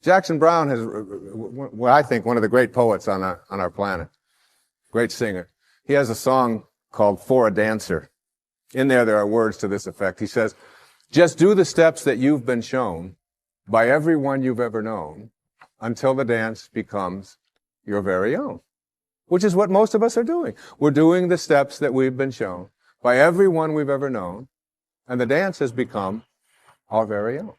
Jackson Browne has, what I think, one of the great poets on our planet. Great singer. He has a song called For a Dancer. In there are words to this effect. He says, just do the steps that you've been shown by everyone you've ever known until the dance becomes your very own. Which is what most of us are doing. We're doing the steps that we've been shown by everyone we've ever known, and the dance has become our very own.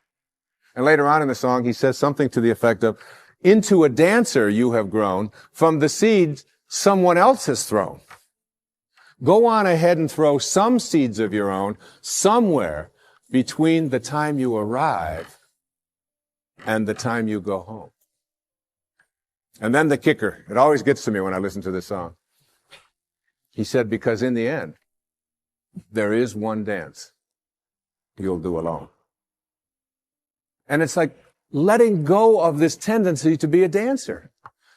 And later on in the song, he says something to the effect of, into a dancer you have grown from the seeds someone else has thrown. Go on ahead and throw some seeds of your own somewhere between the time you arrive and the time you go home. And then the kicker, it always gets to me when I listen to this song. He said, because in the end, there is one dance you'll do alone. And it's like letting go of this tendency to be a dancer,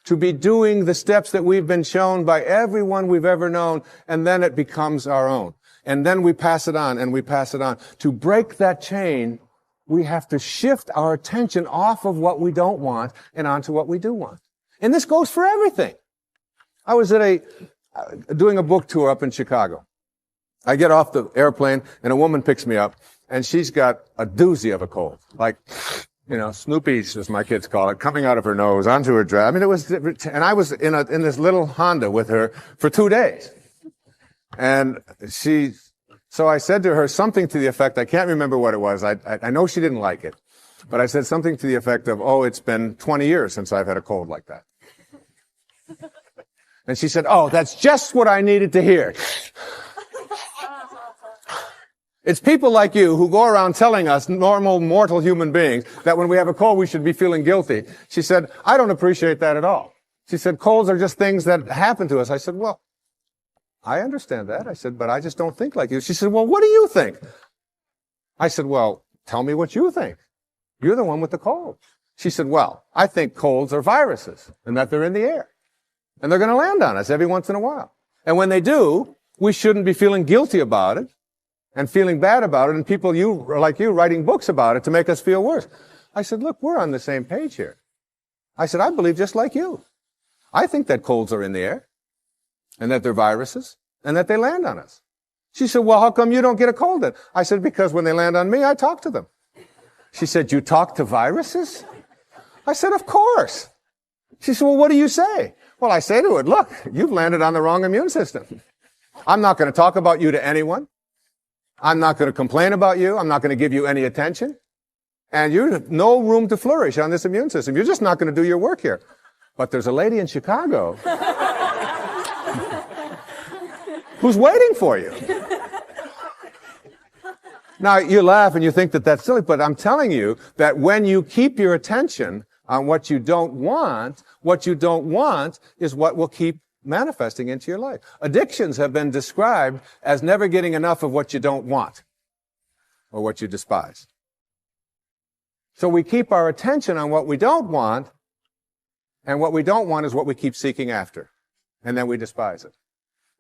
to be doing the steps that we've been shown by everyone we've ever known, and then it becomes our own. And then we pass it on, and we pass it on. To break that chain, we have to shift our attention off of what we don't want and onto what we do want. And this goes for everything. I was doing a book tour up in Chicago. I get off the airplane, and a woman picks me up, and she's got a doozy of a cold. Like, Snoopy's, as my kids call it, coming out of her nose, onto her dress. I mean, and I was in this little Honda with her for 2 days. And so I said to her something to the effect, I can't remember what it was. I know she didn't like it, but I said something to the effect of, oh, it's been 20 years since I've had a cold like that. And she said, oh, that's just what I needed to hear. It's people like you who go around telling us, normal, mortal human beings, that when we have a cold, we should be feeling guilty. She said, I don't appreciate that at all. She said, colds are just things that happen to us. I said, well, I understand that. I said, but I just don't think like you. She said, well, what do you think? I said, well, tell me what you think. You're the one with the cold. She said, well, I think colds are viruses and that they're in the air. And they're going to land on us every once in a while. And when they do, we shouldn't be feeling guilty about it and feeling bad about it, and people like you writing books about it to make us feel worse. I said, look, we're on the same page here. I said, I believe just like you. I think that colds are in the air, and that they're viruses, and that they land on us. She said, well, how come you don't get a cold then? I said, because when they land on me, I talk to them. She said, you talk to viruses? I said, of course. She said, well, what do you say? Well, I say to it, look, you've landed on the wrong immune system. I'm not going to talk about you to anyone. I'm not going to complain about you. I'm not going to give you any attention. And you have no room to flourish on this immune system. You're just not going to do your work here. But there's a lady in Chicago who's waiting for you. Now, you laugh and you think that that's silly, but I'm telling you that when you keep your attention on what you don't want is what will keep manifesting into your life. Addictions have been described as never getting enough of what you don't want or what you despise. So we keep our attention on what we don't want, and what we don't want is what we keep seeking after, and then we despise it.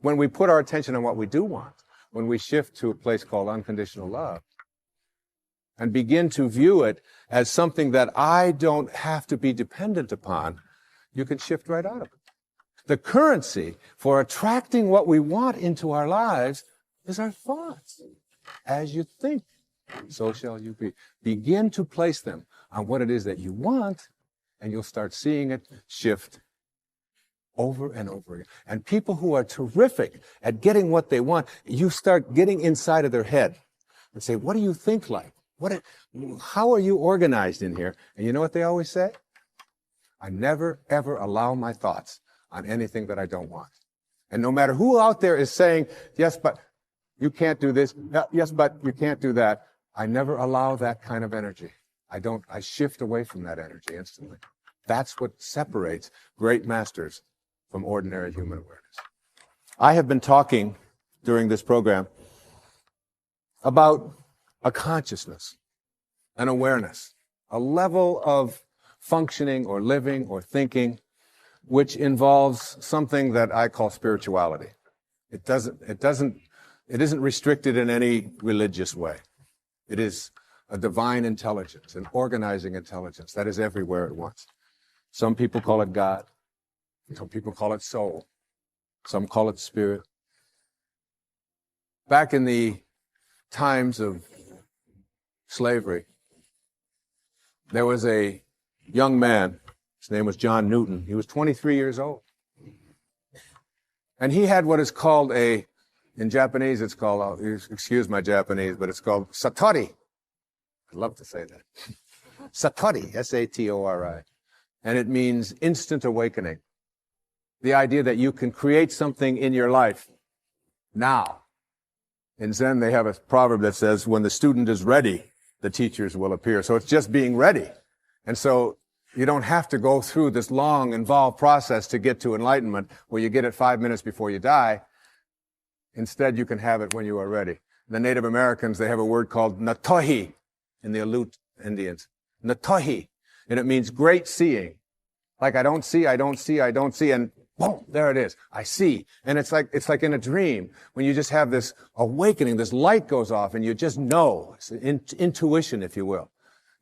When we put our attention on what we do want, when we shift to a place called unconditional love, and begin to view it as something that I don't have to be dependent upon, you can shift right out of it. The currency for attracting what we want into our lives is our thoughts. As you think, so shall you be. Begin to place them on what it is that you want, and you'll start seeing it shift over and over again. And people who are terrific at getting what they want, you start getting inside of their head and say, what do you think like? How are you organized in here? And you know what they always say? I never, ever allow my thoughts on anything that I don't want. And no matter who out there is saying, yes, but you can't do this. Yes, but you can't do that. I never allow that kind of energy. I shift away from that energy instantly. That's what separates great masters from ordinary human awareness. I have been talking during this program about a consciousness, an awareness, a level of functioning or living or thinking which involves something that I call spirituality. It isn't restricted in any religious way. It is a divine intelligence, an organizing intelligence that is everywhere at once. Some people call it God. Some people call it soul. Some call it spirit. Back in the times of slavery, there was a young man. His name was John Newton. He was 23 years old. And he had what is called in Japanese, it's called, excuse my Japanese, but it's called satori. I'd love to say that. Satori, S-A-T-O-R-I. And it means instant awakening. The idea that you can create something in your life now. In Zen, they have a proverb that says, when the student is ready, the teachers will appear. So it's just being ready. And so you don't have to go through this long, involved process to get to enlightenment where you get it 5 minutes before you die. Instead, you can have it when you are ready. The Native Americans, they have a word called natohi in the Aleut Indians. Natohi. And it means great seeing. Like I don't see, and boom, there it is. I see. And it's like in a dream when you just have this awakening, this light goes off and you just know. It's intuition, if you will.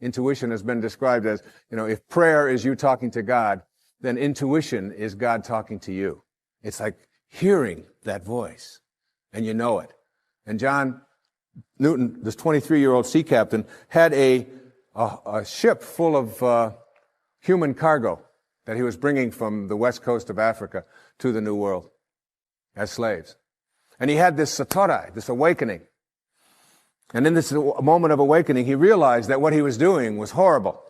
Intuition has been described as, if prayer is you talking to God, then intuition is God talking to you. It's like hearing that voice, and you know it. And John Newton, this 23-year-old sea captain, had a ship full of human cargo that he was bringing from the west coast of Africa to the New World as slaves. And he had this satori, this awakening. And in this moment of awakening, he realized that what he was doing was horrible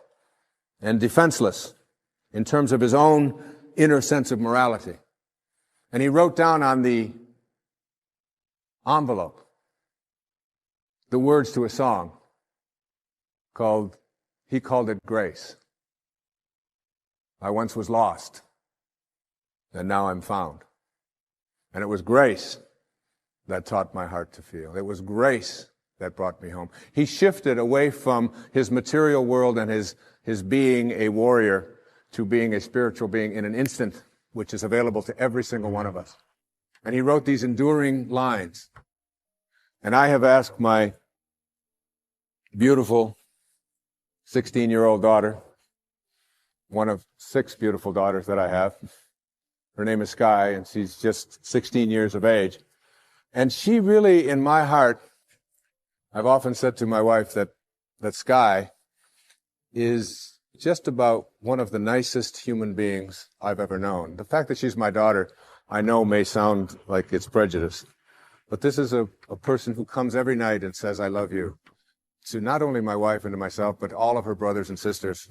and defenseless in terms of his own inner sense of morality. And he wrote down on the envelope the words to a song he called it Grace. I once was lost, and now I'm found. And it was grace that taught my heart to feel. It was grace that brought me home. He shifted away from his material world and his being a warrior to being a spiritual being in an instant, which is available to every single one of us. And he wrote these enduring lines. And I have asked my beautiful 16-year-old daughter, one of 6 beautiful daughters that I have. Her name is Sky, and she's just 16 years of age. And she really, in my heart, I've often said to my wife that Sky is just about one of the nicest human beings I've ever known. The fact that she's my daughter, I know may sound like it's prejudice, but this is a person who comes every night and says, I love you, to not only my wife and to myself, but all of her brothers and sisters,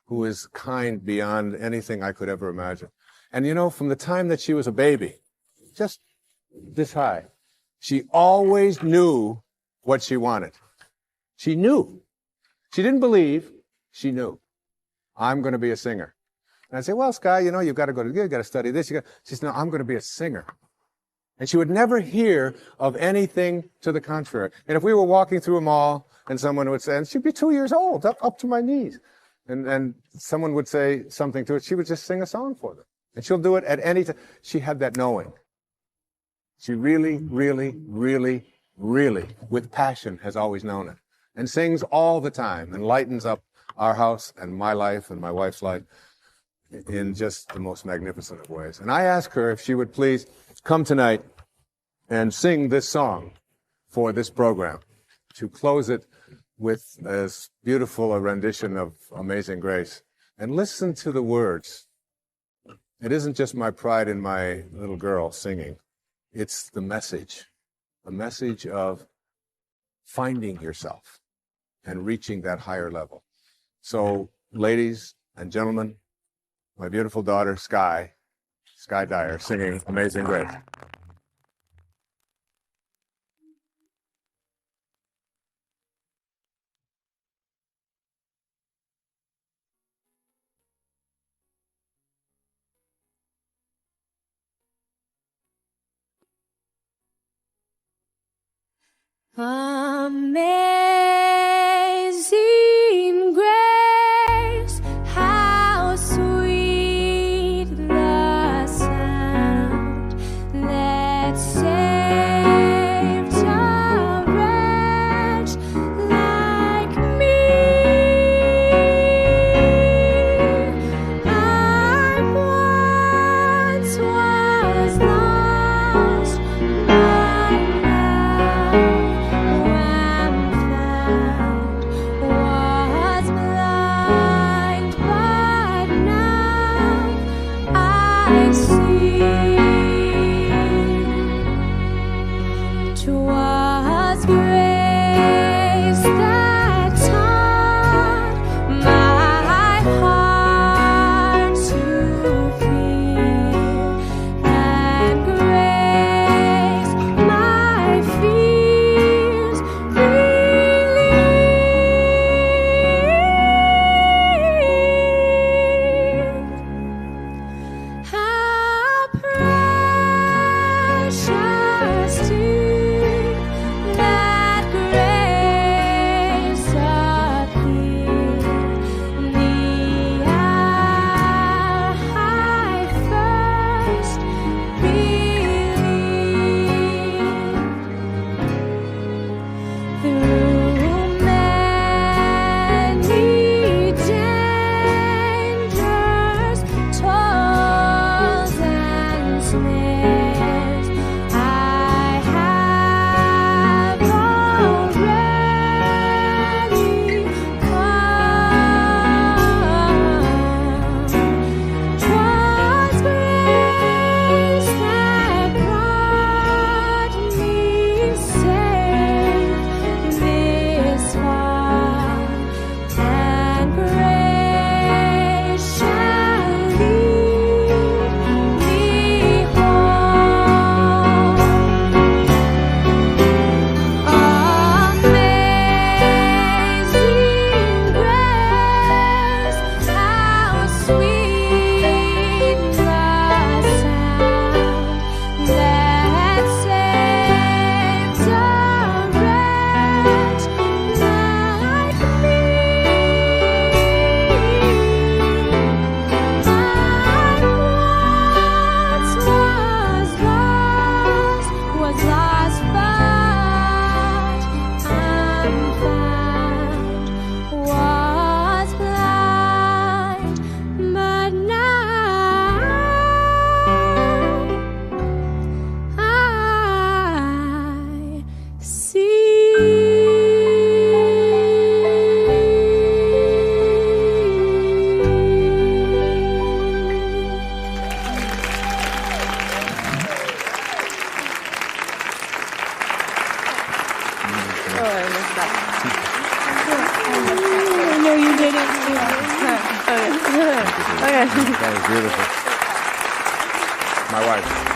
who is kind beyond anything I could ever imagine. And from the time that she was a baby, just this high, she always knew what she wanted. She knew. She didn't believe, she knew. I'm going to be a singer. And I say, well, Sky, you've got to you've got to study this. She says, no, I'm going to be a singer. And she would never hear of anything to the contrary. And if we were walking through a mall and someone would say, and she'd be 2 years old, up to my knees, and someone would say something to it, she would just sing a song for them. And she'll do it at any time. She had that knowing. She really, really, really, really, with passion, has always known it. And sings all the time and lightens up our house and my life and my wife's life in just the most magnificent of ways. And I asked her if she would please come tonight and sing this song for this program, to close it with as beautiful a rendition of Amazing Grace. And listen to the words. It isn't just my pride in my little girl singing. It's the message of finding yourself and reaching that higher level. So, ladies and gentlemen, my beautiful daughter, Sky Dyer, singing Amazing Grace. Amazing grace, how sweet the sound that saved a wretch like That was beautiful. My wife.